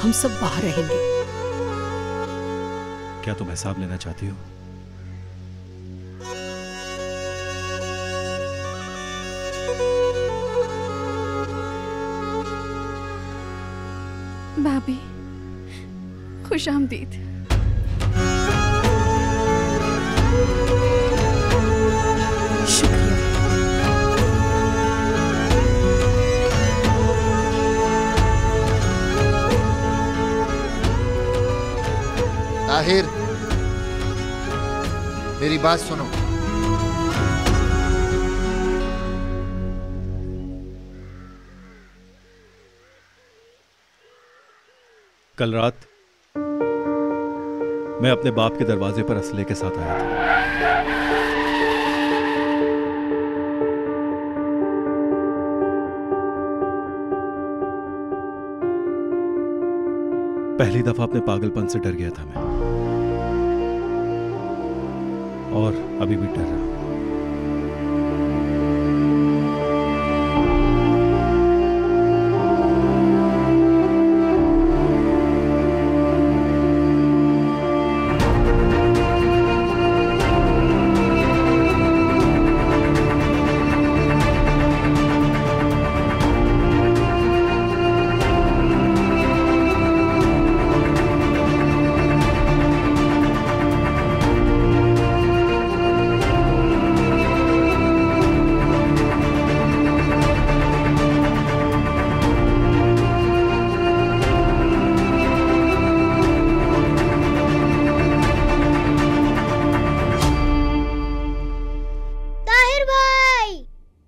हम सब बाहर रहेंगे। क्या तुम हिसाब लेना चाहती हो? भाभी, खुश आमदीद। शुक्रिया। ताहिर, मेरी बात सुनो। कल रात मैं अपने बाप के दरवाजे पर असले के साथ आया था। पहली दफा अपने पागलपन से डर गया था मैं, और अभी भी डर रहा हूं।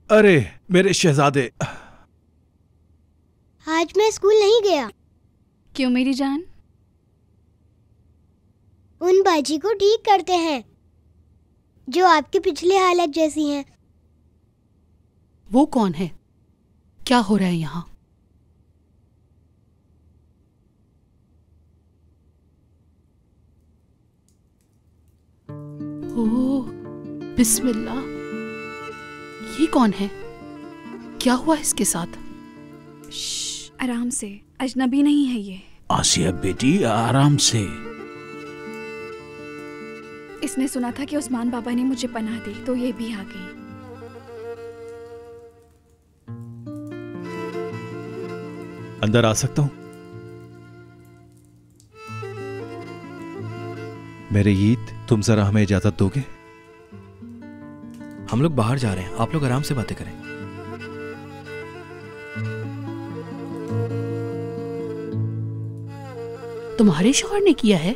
अरे मेरे शहजादे, आज मैं स्कूल नहीं गया। क्यों मेरी जान? उन बाजी को ठीक करते हैं जो आपकी पिछली हालत जैसी हैं। वो कौन है? क्या हो रहा है यहाँ? ओह, बिस्मिल्लाह। ये कौन है? क्या हुआ इसके साथ? आराम से, अजनबी नहीं है ये। आसिया बेटी, आराम से। इसने सुना था कि उस्मान बाबा ने मुझे पनाह दी, तो ये भी आ गई। अंदर आ सकता हूं? मेरे ईद, तुम जरा हमें इजाजत दोगे? हम लोग बाहर जा रहे हैं, आप लोग आराम से बातें करें। तुम्हारे शौहर ने किया है?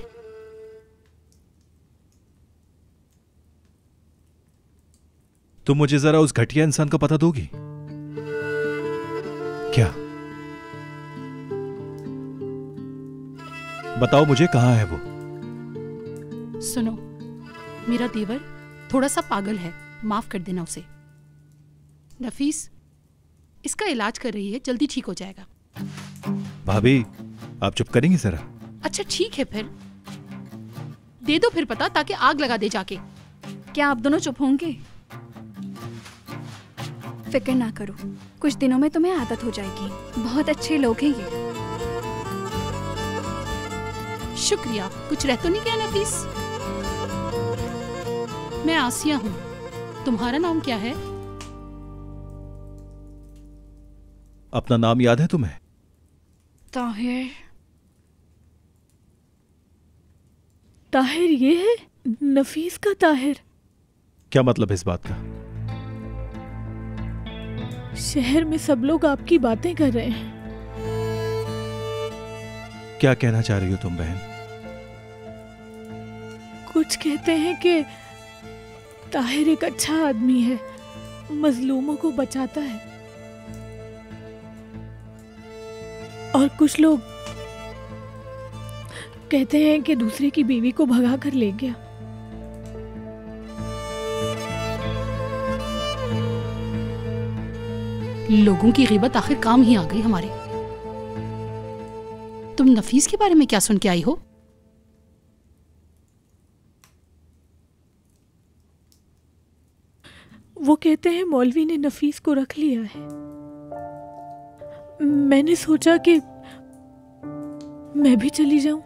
तुम मुझे जरा उस घटिया इंसान का पता दोगी क्या? बताओ मुझे, कहां है वो? सुनो, मेरा देवर थोड़ा सा पागल है, माफ कर देना उसे। नफीस इसका इलाज कर रही है, जल्दी ठीक हो जाएगा। भाभी, आप चुप करेंगी जरा? अच्छा ठीक है, फिर दे दो फिर पता, ताकि आग लगा दे जाके। क्या आप दोनों चुप होंगे? फिक्र ना करो, कुछ दिनों में तुम्हें आदत हो जाएगी। बहुत अच्छे लोग हैं ये। शुक्रिया। कुछ रह तो नहीं गया नफीस? मैं आसिया हूँ, तुम्हारा नाम क्या है? अपना नाम याद है तुम्हें? ताहिर। ताहिर ये है? नफीस का ताहिर? क्या मतलब इस बात का? शहर में सब लोग आपकी बातें कर रहे हैं। क्या कहना चाह रही हो तुम बहन? कुछ कहते हैं कि ताहिर एक अच्छा आदमी है, मजलूमों को बचाता है, और कुछ लोग कहते हैं कि दूसरे की बीवी को भगा कर ले गया। लोगों की गिबत आखिर काम ही आ गई हमारे। तुम नफीस के बारे में क्या सुन के आई हो? वो कहते हैं मौलवी ने नफीस को रख लिया है। मैंने सोचा कि मैं भी चली जाऊं?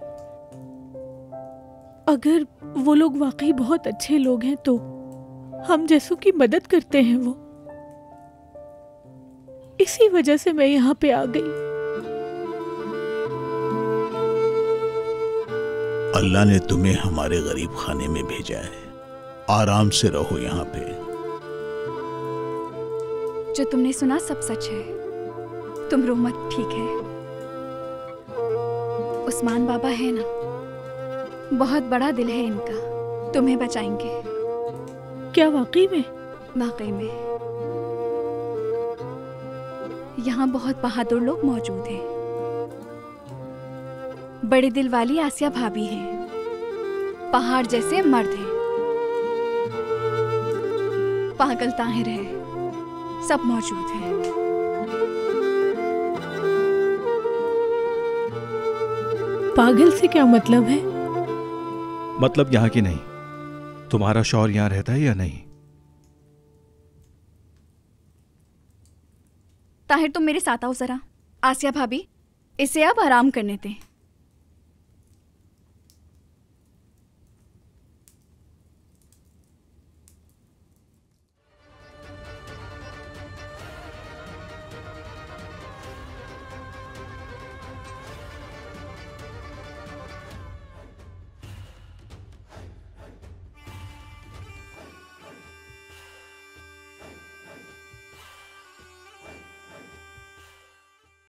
अगर वो लोग वाकई बहुत अच्छे लोग हैं तो हम जैसों की मदद करते हैं वो। इसी वजह से मैं यहाँ पे आ गई। अल्लाह ने तुम्हें हमारे गरीब खाने में भेजा है। आराम से रहो यहाँ पे। जो तुमने सुना सब सच है। तुम रो मत, ठीक है? उस्मान बाबा है ना, बहुत बड़ा दिल है इनका, तुम्हें बचाएंगे। क्या वाकई में? वाकई में। यहाँ बहुत बहादुर लोग मौजूद हैं। बड़े दिल वाली आसिया भाभी हैं, पहाड़ जैसे मर्द हैं, पागल ताहिर है, सब मौजूद हैं। पागल से क्या मतलब है? मतलब यहाँ की नहीं। तुम्हारा शौहर यहाँ रहता है या नहीं? ताहिर तुम मेरे साथ आओ जरा। आसिया भाभी, इसे अब आराम करने दें।